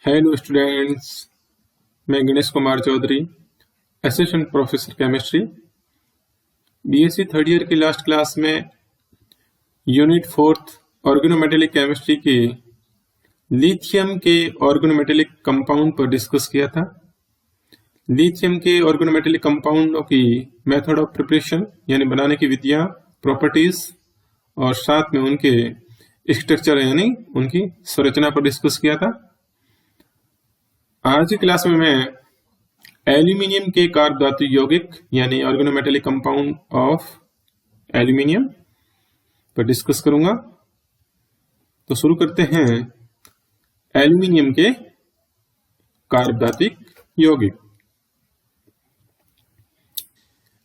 Hello students, मैं Ganesh Kumar Chaudhary, assistant professor chemistry, BSc third year की last class में unit fourth organometallic chemistry की lithium के ऑर्गेनोमेटेलिक कंपाउंड पर डिस्कस किया था। लिथियम के ऑर्गेनोमेटेलिक कंपाउंडों की मेथड ऑफ प्रिपरेशन यानी बनाने की विधियां, प्रॉपर्टीज और साथ में उनके स्ट्रक्चर यानी उनकी संरचना पर डिस्कस किया था। आज की क्लास में मैं एल्यूमिनियम के कार्ब धातु यौगिक यानी ऑर्गेनोमेटेलिक कंपाउंड ऑफ एल्यूमिनियम पर डिस्कस करूंगा। तो शुरू करते हैं एल्यूमिनियम के कार्ब धातु यौगिक।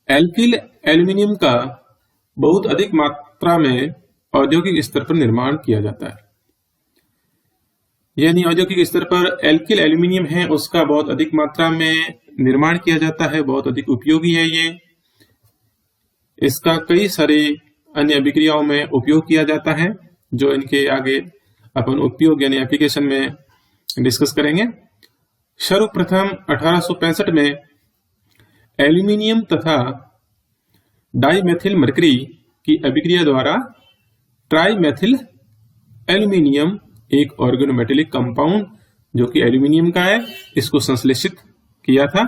एल्किल एल्यूमिनियम का बहुत अधिक मात्रा में औद्योगिक स्तर पर निर्माण किया जाता है, यानी औद्योगिक स्तर पर एल्किल एल्यूमिनियम है उसका बहुत अधिक मात्रा में निर्माण किया जाता है, बहुत अधिक उपयोगी है ये। इसका कई सारे अन्य अभिक्रियाओं में उपयोग किया जाता है जो इनके आगे अपन उपयोग यानी एप्लीकेशन में डिस्कस करेंगे। सर्वप्रथम 1865 में एल्यूमिनियम तथा डाइमेथिल मरकरी की अभिक्रिया द्वारा ट्राइमेथिल एल्यूमिनियम एक ऑर्गेनोमेटेलिक कंपाउंड जो कि एल्यूमिनियम का है, इसको संश्लेषित किया था।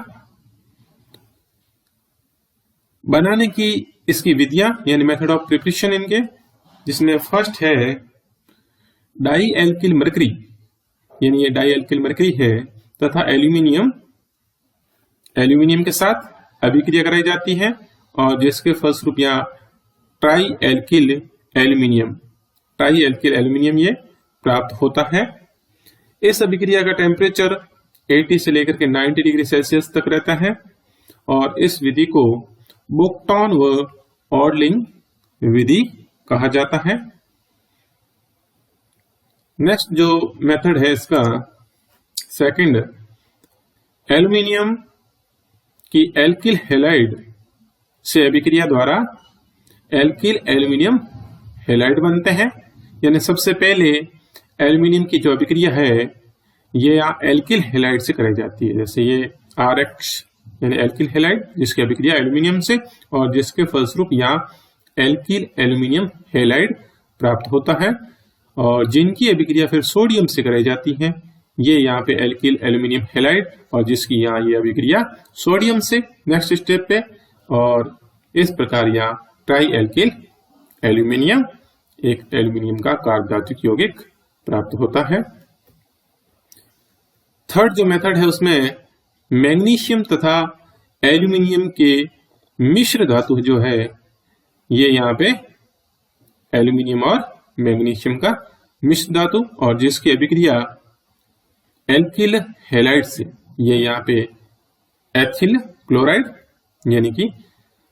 बनाने की इसकी विधियां यानी मेथड ऑफ प्रिपरेशन इनके, जिसमें फर्स्ट है डाई एल्किल मरकरी, यानी ये डाई एल्किल मरकरी है तथा एल्यूमिनियम के साथ अभिक्रिया कराई जाती है और जिसके फलस्वरूप यहाँ ट्राई एल्किल एल्यूमिनियम ये प्राप्त होता है। इस अभिक्रिया का टेम्परेचर 80 से लेकर के 90 डिग्री सेल्सियस तक रहता है और इस विधि को बुकटॉन व ऑर्डलिंग विधि कहा जाता है। नेक्स्ट जो मेथड है इसका सेकंड, एल्यूमिनियम की एल्किल हैलाइड से अभिक्रिया द्वारा एल्किल एल्यूमिनियम हैलाइड बनते हैं। यानी सबसे पहले एल्यूमिनियम की जो अभिक्रिया है ये एल्किल हैलाइड से कराई जाती है, जैसे ये RX यानी एल्किल हैलाइड जिसकी अभिक्रिया एल्यूमिनियम से और जिसके फलस्वरूप यहाँ एल्किल एल्यूमिनियम हैलाइड प्राप्त होता है और जिनकी अभिक्रिया फिर सोडियम से कराई जाती है ये यहाँ पे एल्किल एल्यूमिनियम हैलाइड और जिसकी यहाँ ये अभिक्रिया सोडियम से नेक्स्ट स्टेप पे, और इस प्रकार यहाँ ट्राई एल्किल एल्यूमिनियम एक एल्यूमिनियम का कार्ब धातु यौगिक प्राप्त होता है। थर्ड जो मेथड है उसमें मैग्नीशियम तथा एल्यूमिनियम के मिश्र धातु जो है ये यहाँ पे एल्यूमिनियम और मैग्नीशियम का मिश्र धातु और जिसकी अभिक्रिया एल्किल हैलाइड से ये यहाँ पे एथिल क्लोराइड यानी कि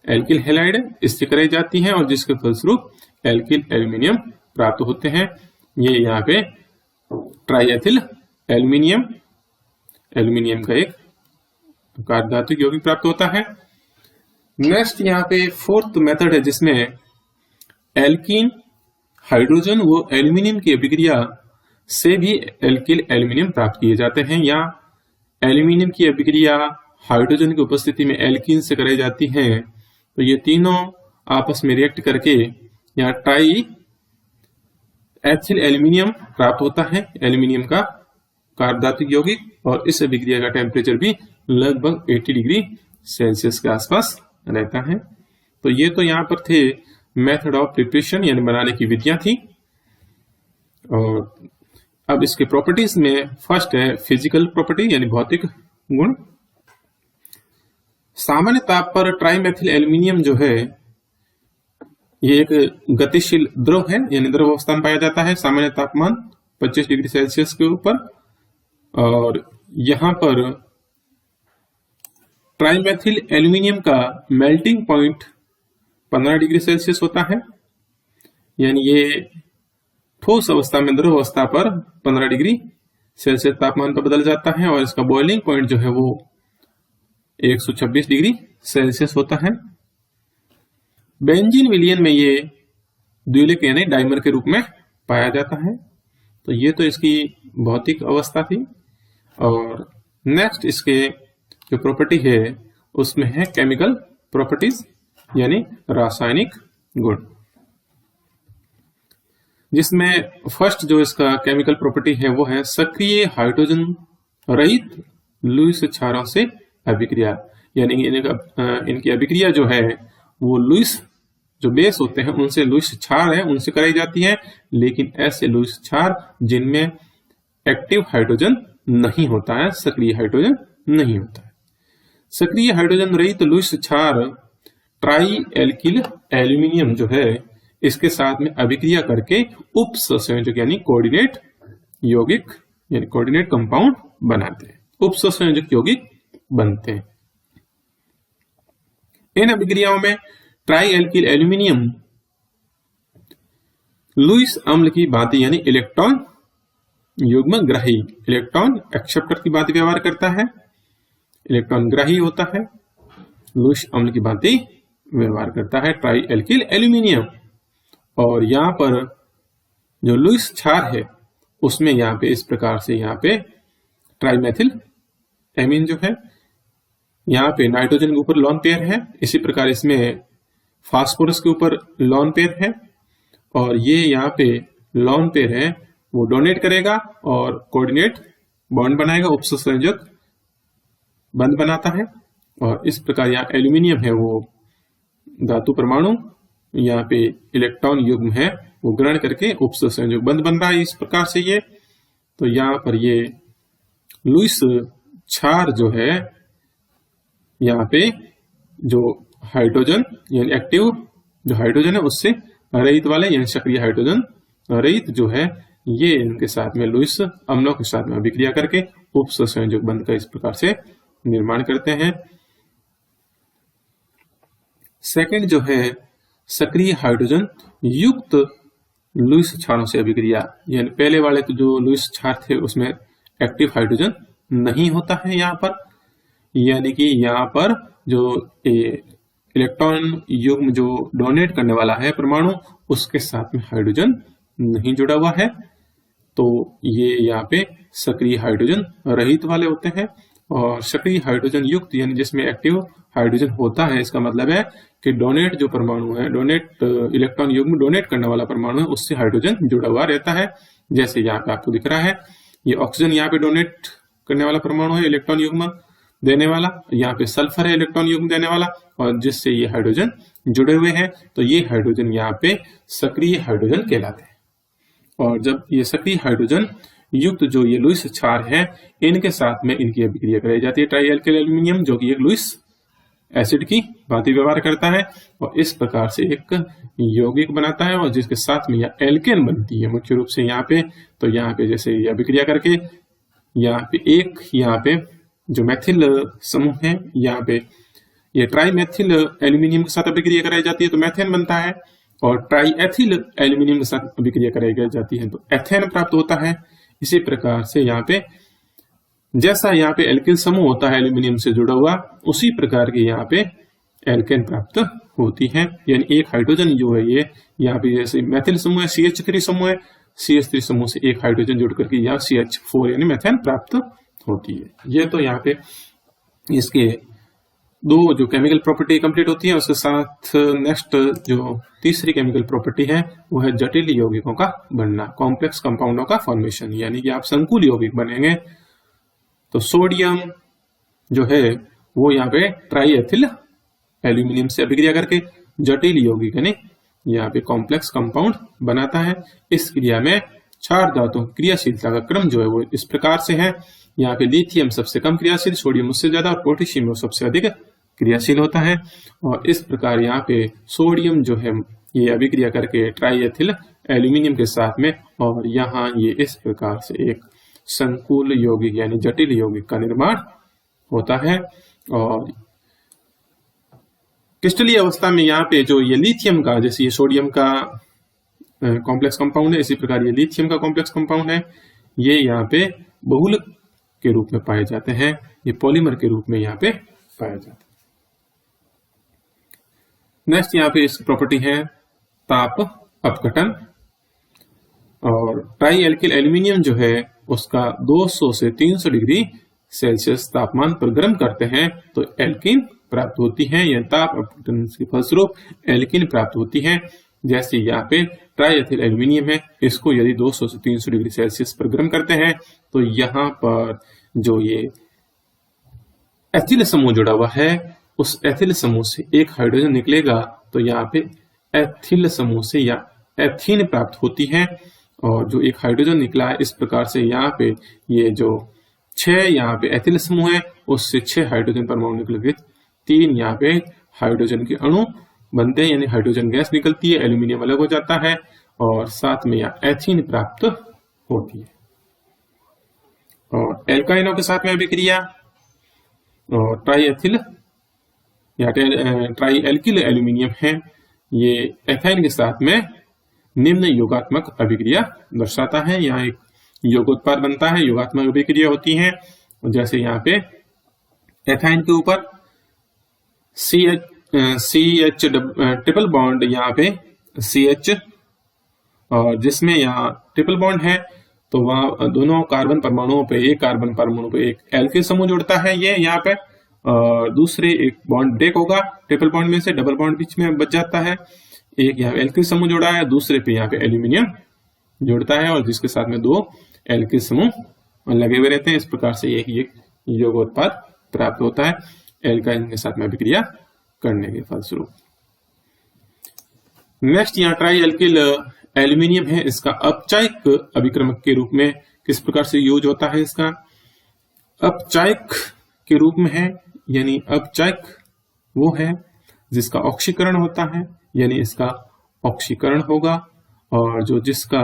एल्किल हैलाइड इससे कराई जाती है और जिसके फलस्वरूप एल्किल एल्यूमिनियम प्राप्त होते हैं। ये यहाँ पे ट्राइएथिल एल्यूमिनियम का एक कार्ब धातु यौगिक प्राप्त होता है। नेक्स्ट यहाँ पे फोर्थ मेथड है जिसमें एल्कीन हाइड्रोजन व एल्यूमिनियम की अभिक्रिया से भी एल्किल एल्यूमिनियम प्राप्त किए जाते हैं। यहाँ एल्यूमिनियम की अभिक्रिया हाइड्रोजन की उपस्थिति में एल्कीन से कराई जाती है तो ये तीनों आपस में रिएक्ट करके यहाँ ट्राई एथिल एल्यूमिनियम प्राप्त होता है, एल्यूमिनियम का कार्ब धातु यौगिक, और इस अभिक्रिया का टेम्परेचर भी लगभग 80 डिग्री सेल्सियस के आसपास रहता है। तो ये तो यहाँ पर थे मेथड ऑफ प्रिपरेशन यानी बनाने की विधियां थी। और अब इसके प्रॉपर्टीज में फर्स्ट है फिजिकल प्रॉपर्टी यानी भौतिक गुण। सामान्य ताप पर ट्राइमेथिल एल्यूमिनियम जो है ये एक गतिशील द्रव है यानी द्रव अवस्था में पाया जाता है सामान्य तापमान 25 डिग्री सेल्सियस के ऊपर, और यहां पर ट्राइमेथिल एल्यूमिनियम का मेल्टिंग पॉइंट 15 डिग्री सेल्सियस होता है, यानी ये ठोस अवस्था में द्रव अवस्था पर 15 डिग्री सेल्सियस तापमान पर बदल जाता है और इसका बॉइलिंग पॉइंट जो है वो 126 डिग्री सेल्सियस होता है। बेंजीन विलयन में ये द्विलिक यानी डाइमर के रूप में पाया जाता है। तो ये तो इसकी भौतिक अवस्था थी। और नेक्स्ट इसके जो प्रॉपर्टी है उसमें है केमिकल प्रॉपर्टीज यानी रासायनिक गुण, जिसमें फर्स्ट जो इसका केमिकल प्रॉपर्टी है वो है सक्रिय हाइड्रोजन रहित लुईस क्षारों से अभिक्रिया। यानी इनकी अभिक्रिया जो है वो लुईस जो बेस होते हैं उनसे लुईस क्षार है उनसे कराई जाती है, लेकिन ऐसे लुईस क्षार जिनमें एक्टिव हाइड्रोजन नहीं होता है, सक्रिय हाइड्रोजन नहीं होता है। सक्रिय हाइड्रोजन रहित लुईस क्षार ट्राई एल्किल एल्यूमिनियम जो है इसके साथ में अभिक्रिया करके उप सहसंयोजक यानी कोऑर्डिनेट यौगिक यानी कोऑर्डिनेट कंपाउंड बनाते हैं, उप सहसंयोजक यौगिक बनते हैं। इन अभिक्रियाओं में ट्राई एल्किल एल्यूमिनियम लुईस अम्ल की भांति यानी इलेक्ट्रॉन युग्म ग्राही इलेक्ट्रॉन एक्सेप्टर की भांति व्यवहार करता है, इलेक्ट्रॉन ग्राही होता है, लुईस अम्ल की भांति व्यवहार करता है ट्राई एल्किल एल्यूमिनियम। और यहां पर जो लुईस क्षार है उसमें यहां पे इस प्रकार से यहां पे ट्राईमेथिल एमीन जो है यहां पे नाइट्रोजन के ऊपर लोन पेयर है, इसी प्रकार इसमें फास्फोरस के ऊपर लोन पेयर है और ये यहाँ पे लोन पेयर है वो डोनेट करेगा और कोऑर्डिनेट बॉन्ड बनाएगा, उपसंयोजक बंध बनाता है। और इस प्रकार यहाँ एल्यूमिनियम है वो धातु परमाणु यहाँ पे इलेक्ट्रॉन युग्म है वो ग्रहण करके उपसंयोजक बंध बन रहा है इस प्रकार से ये। तो यहाँ पर ये लुईस क्षार जो है यहाँ पे जो हाइड्रोजन यानी एक्टिव जो हाइड्रोजन है उससे रहित वाले यानी सक्रिय हाइड्रोजन रहित जो है ये इनके साथ में लुईस अम्लों के साथ में अभिक्रिया करके उप सहसंयोजक बंध का इस प्रकार से निर्माण करते हैं। सेकंड जो है सक्रिय हाइड्रोजन युक्त लुईस क्षारों से अभिक्रिया, यानी पहले वाले तो जो लुईस क्षार थे उसमें एक्टिव हाइड्रोजन नहीं होता है यहाँ पर, यानी कि यहाँ पर जो इलेक्ट्रॉन युग्म जो डोनेट करने वाला है परमाणु उसके साथ में हाइड्रोजन नहीं जुड़ा हुआ है, तो ये यहाँ पे सक्रिय हाइड्रोजन रहित वाले होते हैं। और सक्रिय हाइड्रोजन युक्त यानी जिसमें एक्टिव हाइड्रोजन होता है, इसका मतलब है कि डोनेट जो परमाणु है, डोनेट इलेक्ट्रॉन युग्म डोनेट करने वाला परमाणु है उससे हाइड्रोजन जुड़ा हुआ रहता है। जैसे यहाँ पे आपको दिख रहा है ये ऑक्सीजन यहाँ पे डोनेट करने वाला परमाणु है, इलेक्ट्रॉन युग्म देने वाला, यहाँ पे सल्फर है इलेक्ट्रॉन युग्म देने वाला और जिससे ये हाइड्रोजन जुड़े हुए हैं, तो ये हाइड्रोजन यहाँ पे सक्रिय हाइड्रोजन कहलाते हैं। और जब ये सक्रिय हाइड्रोजन युक्त जो ये लुईस क्षार है इनके साथ में इनकी अभिक्रिया कराई जाती है ट्राई एल्किल एल्यूमिनियम जो कि एक लुईस एसिड की भांति व्यवहार करता है और इस प्रकार से एक यौगिक बनाता है और जिसके साथ में यह एल्केन बनती है मुख्य रूप से यहाँ पे। तो यहाँ पे जैसे ये अभिक्रिया करके यहाँ पे एक यहाँ पे जो मैथिल समूह है यहाँ पे ये ट्राई मैथिल एल्यूमिनियम के साथ अभिक्रिया कराई जाती है तो मैथेन बनता है, और ट्राई एथिल एल्यूमिनियम के साथ अभिक्रिया कराई जाती है तो एथेन प्राप्त होता है। इसी प्रकार से यहाँ पे जैसा यहाँ पे एल्किल समूह होता है एल्यूमिनियम से जुड़ा हुआ, उसी प्रकार की यहाँ पे एल्केन प्राप्त होती है। यानी एक हाइड्रोजन जो है ये यहाँ पे जैसे मैथिल समूह है CH3 समूह है, CH3 समूह से एक हाइड्रोजन जुड़ करके यहाँ CH4 यानी मैथेन प्राप्त होती है। ये तो यहाँ पे इसके दो जो केमिकल प्रॉपर्टी कंप्लीट होती है, उसके साथ नेक्स्ट जो तीसरी केमिकल प्रॉपर्टी है वो है जटिल यौगिकों का बनना, कॉम्प्लेक्स कंपाउंडों का फॉर्मेशन, यानी कि आप संकुल यौगिक बनेंगे। तो सोडियम जो है वो यहाँ पे ट्राई एथिल एल्यूमिनियम से अभिक्रिया करके जटिल यौगिक यानी यहाँ पे कॉम्प्लेक्स कंपाउंड बनाता है। इस क्रिया में क्षार धातुओं क्रियाशीलता का क्रम जो है वो इस प्रकार से है, यहाँ पे लिथियम सबसे कम क्रियाशील, सोडियम उससे ज्यादा और पोटेशियम सबसे अधिक क्रियाशील होता है। और इस प्रकार यहाँ पे सोडियम जो है ये अभिक्रिया करके ट्राई एथिल एल्यूमिनियम के साथ में, और यहाँ ये इस प्रकार से एक संकुल यौगिक यानी जटिल यौगिक का निर्माण होता है। और क्रिस्टलीय अवस्था में यहाँ पे जो ये लिथियम का, जैसे ये सोडियम का कॉम्प्लेक्स कंपाउंड है, इसी प्रकार ये लिथियम का कॉम्प्लेक्स कंपाउंड है, ये यहाँ पे बहुल के रूप में पाए जाते हैं, ये पॉलीमर के रूप में यहाँ पे पाया जाता है। नेक्स्ट यहाँ पे इसकी प्रॉपर्टी है ताप अपघटन। और ट्राई एल्किल एल्यूमिनियम जो है उसका 200 से 300 डिग्री सेल्सियस तापमान पर गर्म करते हैं तो एल्कीन प्राप्त होती है, या ताप अपघटन के फलस्वरूप एल्कीन प्राप्त होती है। जैसे यहाँ पे ट्राई एथिल एल्यूमिनियम है, इसको यदि 200 से 300 डिग्री सेल्सियस पर गर्म करते हैं तो यहाँ पर जो ये एथिल समूह जुड़ा हुआ है उस एथिल समूह से एक हाइड्रोजन निकलेगा तो यहाँ पे एथिल समूह से या एथीन प्राप्त होती है। और जो एक हाइड्रोजन निकला है, इस प्रकार से यहाँ पे ये जो 6 यहाँ पे एथिल समूह है उससे 6 हाइड्रोजन परमाणु निकल 3 यहाँ पे हाइड्रोजन के अणु बनते हैं, यानी हाइड्रोजन गैस निकलती है, एल्यूमिनियम अलग हो जाता है और साथ में यहाँ एथीन प्राप्त होती है। और एल्काइनों के साथ में अभिक्रिया और ट्राई एथिल या ट्राई एल्किल एल्यूमिनियम है, ये एथाइन के साथ में निम्न योगात्मक अभिक्रिया दर्शाता है। यहाँ एक योगोत्पाद बनता है, योगात्मक अभिक्रिया होती है। जैसे यहाँ पे एथाइन के ऊपर CH ट्रिपल बॉन्ड, यहाँ पे CH और जिसमें यहाँ ट्रिपल बॉन्ड है तो वहाँ दोनों कार्बन परमाणुओं पे एक कार्बन परमाणु पे एक एल्किल समूह जुड़ता है ये यहाँ पे, और दूसरे एक बॉन्ड ब्रेक होगा ट्रिपल बॉन्ड में से, डबल बॉन्ड बीच में बच जाता है, एक यहाँ एल्किल समूह जुड़ा है, दूसरे पे यहाँ पे एल्यूमिनियम जुड़ता है और जिसके साथ में 2 एल्किल समूह लगे हुए रहते हैं। इस प्रकार से ये योगोत्पाद प्राप्त होता है एल्काइन के साथ में अभिक्रिया करने के फलस्वरूप। नेक्स्ट यहाँ ट्राई एल्किल एल्यूमिनियम है, इसका अपचायक अभिक्रमक के रूप में किस प्रकार से यूज होता है। इसका अपचायक के रूप में है, यानी अपचायक वो है जिसका ऑक्सीकरण होता है, यानी इसका ऑक्सीकरण होगा, और जो जिसका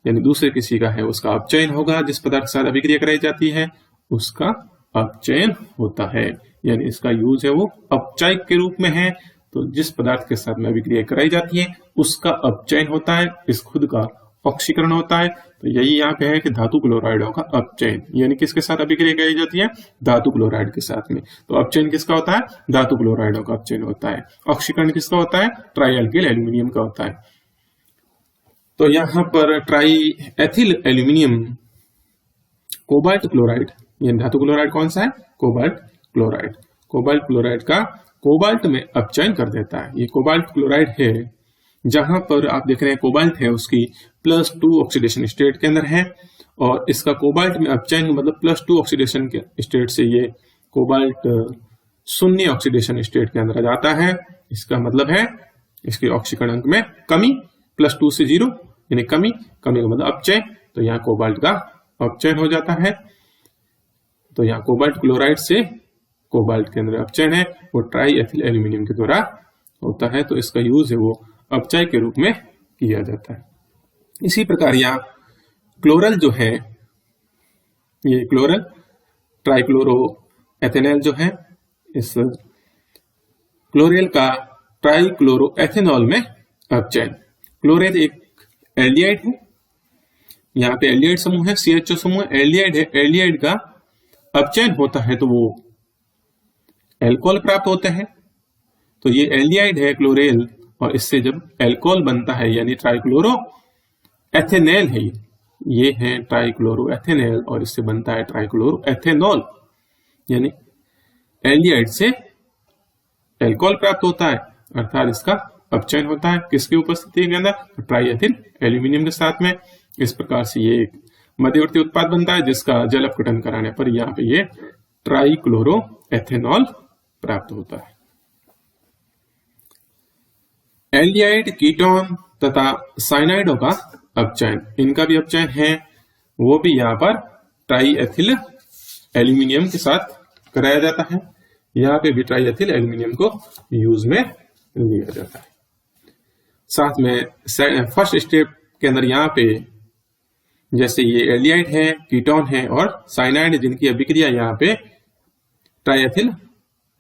यानी दूसरे किसी का है उसका अपचयन होगा। जिस पदार्थ के साथ अभिक्रिया कराई जाती है उसका अपचयन होता है, यानी इसका यूज है वो अपचायक के रूप में है। तो जिस पदार्थ के साथ में अभिक्रिया कराई जाती है उसका अपचयन होता है, इस खुद का ऑक्सीकरण होता है। तो यही यहाँ पे है कि धातु क्लोराइडों का अपचयन, यानी किसके साथ अभिक्रिया कराई जाती है, धातु क्लोराइड के साथ में। तो अपचयन किसका होता है, धातु क्लोराइडों का अपचयन होता है। ऑक्सीकरण किसका होता है, ट्राई एल्किल एल्यूमिनियम का होता है। तो यहाँ पर try ethyl aluminium cobalt chloride, यानी धातु क्लोराइड कौन सा है, कोबाल्ट क्लोराइड, कोबाल्ट क्लोराइड का कोबाल्ट में अपचयन कर देता है। ये कोबाल्ट क्लोराइड है, जहां पर आप देख रहे हैं कोबाल्ट है उसकी +2 ऑक्सीडेशन स्टेट के अंदर है, और इसका कोबाल्ट में अपचयन मतलब +2 ऑक्सीडेशन के स्टेट से ये कोबाल्ट 0 ऑक्सीडेशन स्टेट के अंदर आ जाता है। इसका मतलब है इसके ऑक्सीकरण में कमी, +2 से 0 यानी कमी, कमी का मतलब अपचयन। तो यहाँ कोबाल्ट का अपचयन हो जाता है। तो यहाँ कोबाल्ट क्लोराइड से कोबाल्ट के अंदर अपचयन है वो ट्राई एथिल एल्यूमिनियम के द्वारा होता है। तो इसका यूज है वो अपचय के रूप में किया जाता है। इसी प्रकार यहाँ क्लोरल जो है, ये क्लोरल ट्राइक्लोरो एथेनॉल जो है, इस क्लोरेल का ट्राइक्लोरो एथेनॉल में अपचयन। क्लोरेल एक एल्डिहाइड है, यहाँ पे एल्डिहाइड समूह है, CHO समूह एल्डिहाइड है। एल्डिहाइड का अपचयन होता है तो वो एल्कोहल प्राप्त होते हैं। तो ये एल्डिहाइड है क्लोरेल, और इससे जब एल्कोहल बनता है यानी ट्राइक्लोरो एथेनॉल है, ये है ट्राइक्लोरो एथेनॉल, और इससे बनता है ट्राइक्लोरो एथेनॉल, यानी एल्डिहाइड से एल्कोहल प्राप्त होता है, अर्थात इसका अपचयन होता है किसकी उपस्थिति के अंदर, तो ट्राई एथिल एल्यूमिनियम के साथ में। इस प्रकार से ये एक मध्यवर्ती उत्पाद बनता है जिसका जल अपघटन कराने पर यहाँ पे ये ट्राइक्लोरो एथेनॉल प्राप्त होता है। एल्डिहाइड, कीटोन तथा साइनाइडों का अपचयन, इनका भी अपचयन है, वो भी यहाँ पर ट्राई एथिल एल्यूमिनियम के साथ कराया जाता है। यहाँ पे भी ट्राई एथिल एल्यूमिनियम को यूज में लिया जाता है। साथ में फर्स्ट स्टेप के अंदर यहाँ पे जैसे ये एल्डिहाइड है, कीटोन है और साइनाइड, जिनकी अभिक्रिया यहाँ पे ट्राई एथिल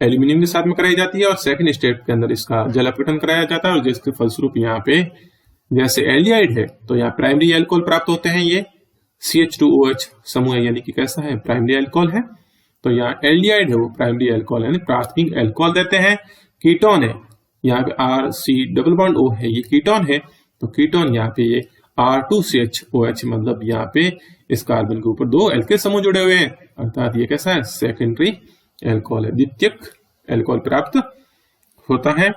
एल्यूमिनियम के साथ में कराई जाती है, और सेकंड स्टेप के अंदर इसका जल अपघटन कराया जाता है, और जिसके फलस्वरूप यहाँ पे जैसे एल्डिहाइड है तो यहाँ प्राइमरी एल्कोहल प्राप्त होते हैं, ये CH2OH समूह है, यानी कि कैसा है, प्राइमरी एल्कोहल है। तो यहाँ एल्डिहाइड है वो प्राइमरी एल्कोहल यानी प्राथमिक एल्कोहल देते हैं। कीटोन है, यहाँ पे RC डबल बॉन्ड O है, ये कीटोन है, तो कीटोन यहाँ पे ये R2CHOH, मतलब यहाँ पे इस कार्बन के ऊपर 2 एल्किल समूह जुड़े हुए हैं, अर्थात ये कैसा है, सेकेंडरी एल्कोहल है, द्वितीयक एल्कोहल प्राप्त होता है।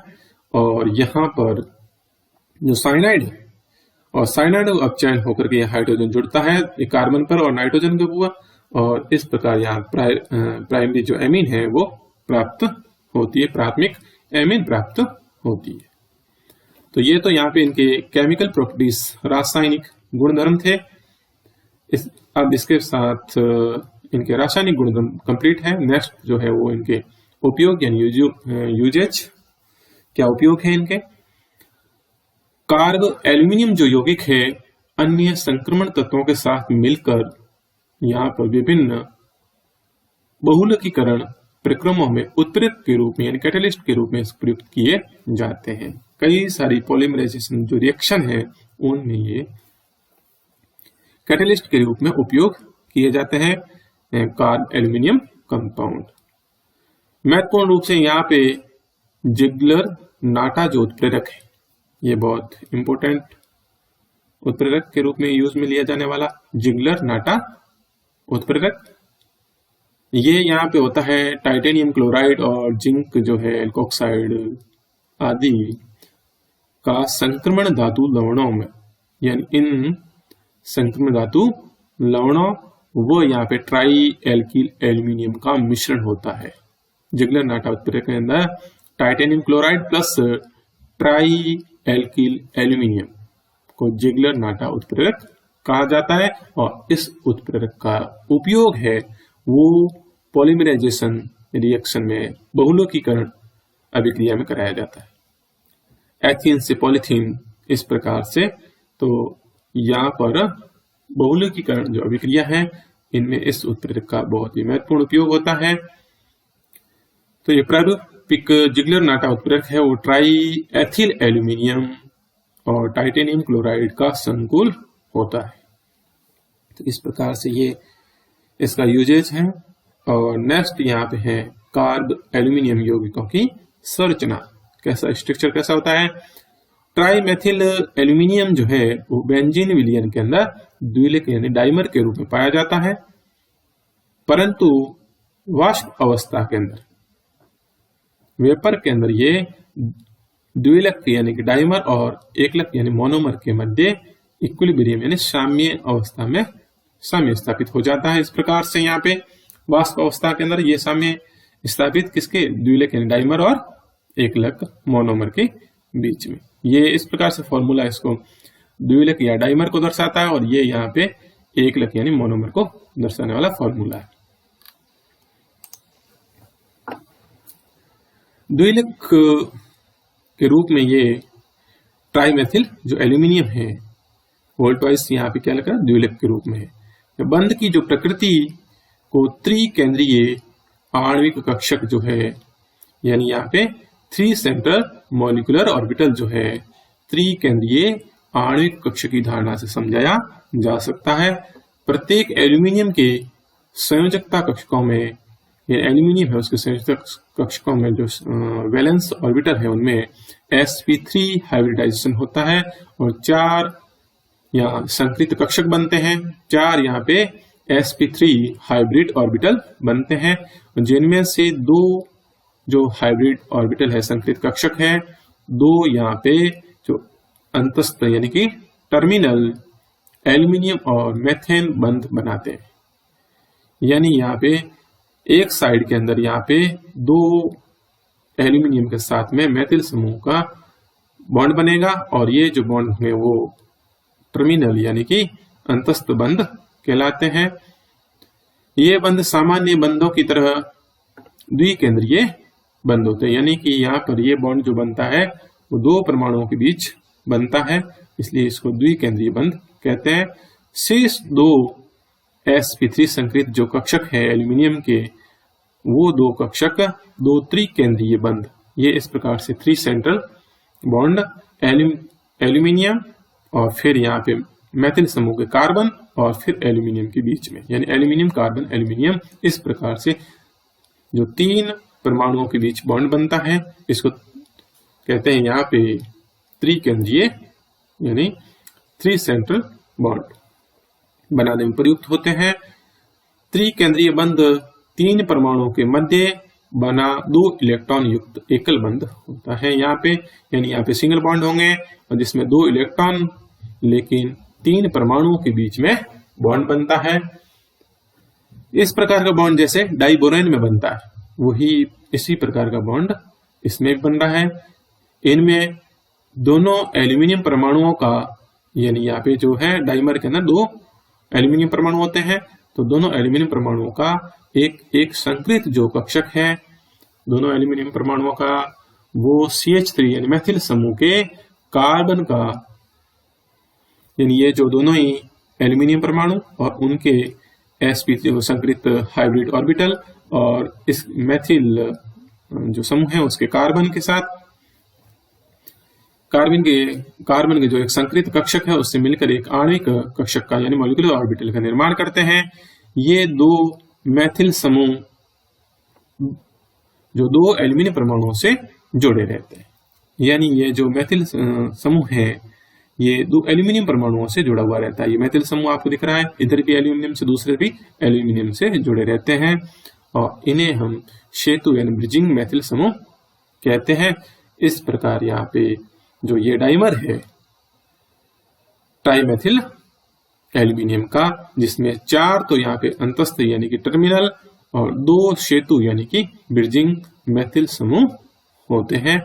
और यहाँ पर जो साइनाइड है, और साइनाइड अपचयन होकर के हाइड्रोजन जुड़ता है एक कार्बन पर और नाइट्रोजन के ऊपर, और इस प्रकार यहाँ प्राइमरी जो एमीन है वो प्राप्त होती है, प्राथमिक एमीन प्राप्त होती है। तो ये तो यहाँ पे इनके केमिकल प्रॉपर्टीज, रासायनिक गुणधर्म थे। अब इसके साथ इनके रासायनिक गुणधर्म कंप्लीट है। नेक्स्ट जो है वो इनके उपयोग यानी यूजेज, क्या उपयोग है इनके। कार्ब एल्यूमिनियम जो यौगिक है अन्य संक्रमण तत्वों के साथ मिलकर यहाँ पर विभिन्न बहुलकीकरण प्रक्रमों में उत्प्रेरक के रूप में यानी कैटलिस्ट के रूप में प्रयुक्त किए जाते हैं। कई सारी पॉलीमराइजेशन जो रिएक्शन है उनमें ये कैटलिस्ट के रूप में उपयोग किए जाते हैं कार्ब एल्यूमिनियम कंपाउंड। महत्वपूर्ण रूप से यहाँ पे जिगलर नाटा जो उत्प्रेरक है, ये बहुत इंपॉर्टेंट उत्प्रेरक के रूप में यूज में लिया जाने वाला जिगलर नाटा उत्प्रेरक, ये यहाँ पे होता है टाइटेनियम क्लोराइड और जिंक जो है एल्कोक्साइड आदि का संक्रमण धातु लवणों में, यानी इन संक्रमण धातु लवणों वो यहाँ पे ट्राई एल्किल एल्यूमिनियम का मिश्रण होता है। जिगलर नाटा उत्प्रेरक के अंदर titanium chloride plus try alkyl aluminium को जिगलर नाटा उत्प्रेरक कहा जाता है, और इस उत्प्रेरक का उपयोग है वो पॉलीमराइजेशन रिएक्शन में बहुलकीकरण अभिक्रिया में कराया जाता है, एथीन से पॉलीथीन इस प्रकार से। तो यहाँ पर बहुलकीकरण जो अभिक्रिया है इनमें इस उत्प्रेरक का बहुत ही महत्वपूर्ण उपयोग होता है। तो ये प्रारूपिक जिगलर नाटा उत्प्रेरक है वो ट्राई एथिल एल्यूमिनियम और टाइटेनियम क्लोराइड का संकुल होता है। तो इस प्रकार से ये इसका यूजेज है। और नेक्स्ट यहाँ पे है कार्ब एल्यूमिनियम यौगिकों की संरचना, कैसा स्ट्रक्चर कैसा होता है। ट्राइमेथिल एल्यूमिनियम जो है वो बेंजीन विलयन के अंदर द्विलिक यानी डाइमर के रूप में पाया जाता है, परंतु वाष्प अवस्था के अंदर वेपर के अंदर ये द्विलक यानी कि डाइमर और एकलक यानी मोनोमर के मध्य इक्विलिब्रियम यानी साम्य अवस्था में साम्य स्थापित हो जाता है। इस प्रकार से यहाँ पे वाष्प अवस्था के अंदर ये साम्य स्थापित किसके, द्विलक यानी डाइमर और एकलक मोनोमर के बीच में। ये इस प्रकार से फॉर्मूला इसको द्विलक या डाइमर को दर्शाता है, और ये यहाँ पे एकलक यानी मोनोमर को दर्शाने वाला फॉर्मूला है। द्विलक के रूप में ये ट्राइमेथिल जो एल्यूमिनियम है वोल्टवाइज यहाँ पे क्या लिखा है, द्विलक के रूप में है। बंध की जो प्रकृति को त्रिकेंद्रीय आणविक कक्षक जो है, यानी यहाँ पे 3 सेंट्रल मॉलिक्यूलर ऑर्बिटल जो है त्रिकेंद्रीय आणविक कक्षक की धारणा से समझाया जा सकता है। प्रत्येक एल्यूमिनियम के संयोजकता कक्षकों में, ये एल्यूमिनियम है उसके संयोजक कक्षकों में जो वैलेंस ऑर्बिटल है उनमें sp3 हाइब्रिडाइजेशन होता है, और 4 यहाँ संकृत कक्षक बनते हैं। 4 यहाँ पे sp3 हाइब्रिड ऑर्बिटल बनते हैं, जिनमें से 2 जो हाइब्रिड ऑर्बिटल है संकृत कक्षक है, 2 यहाँ पे जो अंतस्थ यानी कि टर्मिनल एल्यूमिनियम और मेथेन बंध बनाते हैं। यानी यहाँ पे एक साइड के अंदर यहाँ पे 2 एल्यूमिनियम के साथ में मेथिल समूह का बॉन्ड बनेगा, और ये जो बॉन्ड है वो टर्मिनल यानी कि अंतस्थ बंध कहलाते हैं। ये बंध सामान्य बंधों की तरह द्विकेंद्रीय बंध होते हैं, यानी कि यहाँ पर ये बॉन्ड जो बनता है वो 2 परमाणुओं के बीच बनता है, इसलिए इसको द्विकेंद्रीय बंध कहते हैं। शेष 2 sp3 संकृत जो कक्षक है एल्यूमिनियम के, वो 2 कक्षक 2 त्रिकेंद्रीय बंध, ये इस प्रकार से 3 सेंट्रल बॉन्ड एल्यूमिनियम और फिर यहाँ पे मेथिल समूह के कार्बन और फिर एल्यूमिनियम के बीच में, यानी एल्यूमिनियम कार्बन एल्यूमिनियम, इस प्रकार से जो 3 परमाणुओं के बीच बॉन्ड बनता है इसको कहते हैं यहाँ पे त्रिकेंद्रीय यानी 3 सेंट्रल बॉन्ड बनाने में प्रयुक्त होते हैं। त्रिकेंद्रीय बंध 3 परमाणुओं के मध्य बना 2 इलेक्ट्रॉन युक्त एकल बंध होता है यहाँ पे, यानी यहाँ पे सिंगल बॉन्ड होंगे और जिसमें 2 इलेक्ट्रॉन लेकिन 3 परमाणुओं के बीच में बॉन्ड बनता है। इस प्रकार का बॉन्ड जैसे डाइबोरेन में बनता है, वही इसी प्रकार का बॉन्ड इसमें भी बन रहा है। इनमें दोनों एल्यूमिनियम परमाणुओं का, यानी यहाँ पे जो है डाइमर के अंदर 2 एल्यूमिनियम परमाणु होते हैं, तो दोनों एल्यूमिनियम परमाणुओं का एक संकृत जो कक्षक है दोनों एल्यूमिनियम परमाणुओं का, वो CH3 यानी मैथिल समूह के कार्बन का, यानी ये जो दोनों ही एल्यूमिनियम परमाणु और उनके sp3 संकृत हाइब्रिड ऑर्बिटल और इस मैथिल जो समूह है उसके कार्बन के साथ कार्बन के जो एक संकृत कक्षक है उससे मिलकर एक आणविक कक्षक का यानी मॉलिक्यूलर ऑर्बिटल का निर्माण करते हैं। ये 2 मैथिल समूह जो 2 एल्यूमिनियम परमाणुओं से जुड़े रहते हैं, यानी ये जो मैथिल समूह है ये 2 एल्यूमिनियम परमाणुओं से जुड़ा हुआ रहता है। ये मैथिल समूह आपको दिख रहा है, इधर भी एल्यूमिनियम से दूसरे भी एल्यूमिनियम से जुड़े रहते हैं और इन्हें हम सेतु यानी ब्रिजिंग मैथिल समूह कहते हैं। इस प्रकार यहाँ पे जो ये डाइमर है ट्राइमेथिल एल्यूमिनियम का, जिसमें 4 तो यहाँ पे अंतस्थ यानी कि टर्मिनल और 2 सेतु यानी कि ब्रिजिंग मैथिल समूह होते हैं।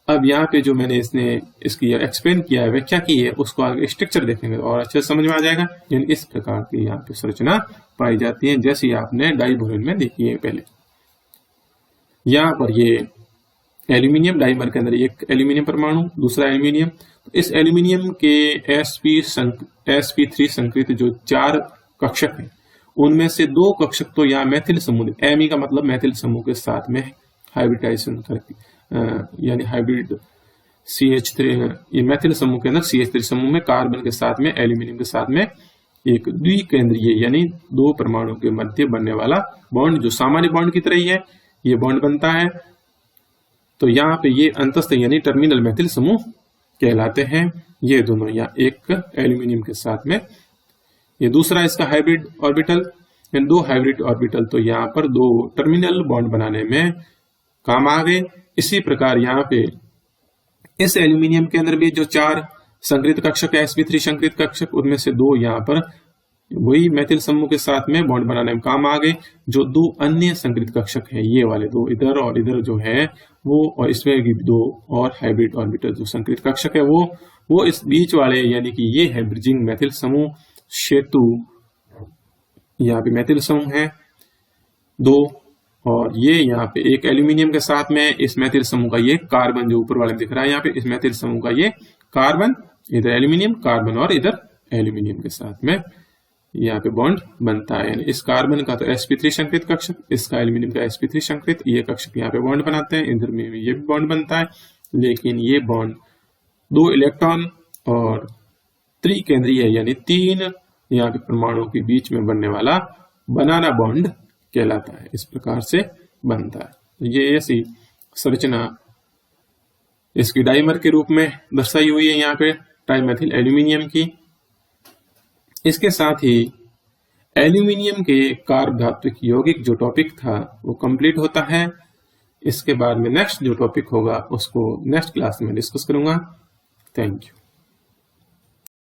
अब यहाँ पे जो मैंने इसकी एक्सप्लेन किया है, व्याख्या की है, उसको आगे स्ट्रक्चर देखेंगे और अच्छे से समझ में आ जाएगा। यानी इस प्रकार की यहाँ पे संरचना पाई जाती है जैसी आपने डाइबोरेन में देखी है पहले। यहाँ पर ये एल्यूमिनियम डाइमर के अंदर एक एल्यूमिनियम परमाणु, दूसरा एल्यूमिनियम, इस एल्यूमिनियम के sp3 संकृत जो 4 कक्षक हैं उनमें से 2 कक्षक तो यहाँ मैथिल समूह, Me का मतलब मैथिल समूह के साथ में हाइब्रिडाइजेशन करके यानी हाइब्रिड CH3, ये मैथिल समूह के अंदर CH3 समूह में कार्बन के साथ में एल्यूमिनियम के साथ में एक द्विकेंद्रीय यानी 2 परमाणु के मध्य बनने वाला बॉन्ड जो सामान्य बॉन्ड की तरह ही है, ये बॉन्ड बनता है। तो यहाँ पे ये अंतस्थ यानी टर्मिनल मैथिल समूह कहलाते हैं। ये दोनों यहाँ एक एल्यूमिनियम के साथ में, ये दूसरा इसका हाइब्रिड ऑर्बिटल, 2 हाइब्रिड ऑर्बिटल तो यहाँ पर 2 टर्मिनल बॉन्ड बनाने में काम आ गए। इसी प्रकार यहाँ पे इस एल्यूमिनियम के अंदर भी जो 4 संकृत कक्षक है sp3 संकृत कक्षक, उनमें से 2 यहाँ पर वही मैथिल समूह के साथ में बॉन्ड बनाने में काम आ गए। जो 2 अन्य संकृत कक्षक है, ये वाले 2 इधर और इधर जो है वो, और इसमें भी 2 और हाइब्रिड ऑर्बिटल जो संकृत कक्षक है वो इस बीच वाले यानी कि ये है ब्रिजिंग मैथिल समूह सेतु, यहाँ पे मैथिल समूह है 2 और ये यहाँ पे एक एल्यूमिनियम के साथ में इस मैथिल समूह का ये कार्बन जो ऊपर वाले दिख रहा है, यहाँ पे इस मैथिल समूह का ये कार्बन, इधर एल्यूमिनियम कार्बन और इधर एल्यूमिनियम के साथ में यहाँ पे बॉन्ड बनता है। यानी इस कार्बन का तो sp3 संकृत कक्षक, इसका एल्यूमिनियम का sp3 संकृत, ये कक्षक यहाँ पे बॉन्ड बनाते हैं, इधर में ये भी बॉन्ड बनता है, लेकिन ये बॉन्ड 2 इलेक्ट्रॉन और त्रिकेंद्रीय यानी 3 यहाँ पे परमाणु के बीच में बनने वाला बनाना बॉन्ड कहलाता है। इस प्रकार से बनता है। ये ऐसी संरचना इसकी डाइमर के रूप में दर्शाई हुई है यहाँ पे ट्राइमेथिल एल्यूमिनियम की। इसके साथ ही एल्यूमिनियम के कार्बधात्विक यौगिक जो टॉपिक था वो कंप्लीट होता है। इसके बाद में नेक्स्ट जो टॉपिक होगा उसको नेक्स्ट क्लास में डिस्कस करूंगा। Thank you.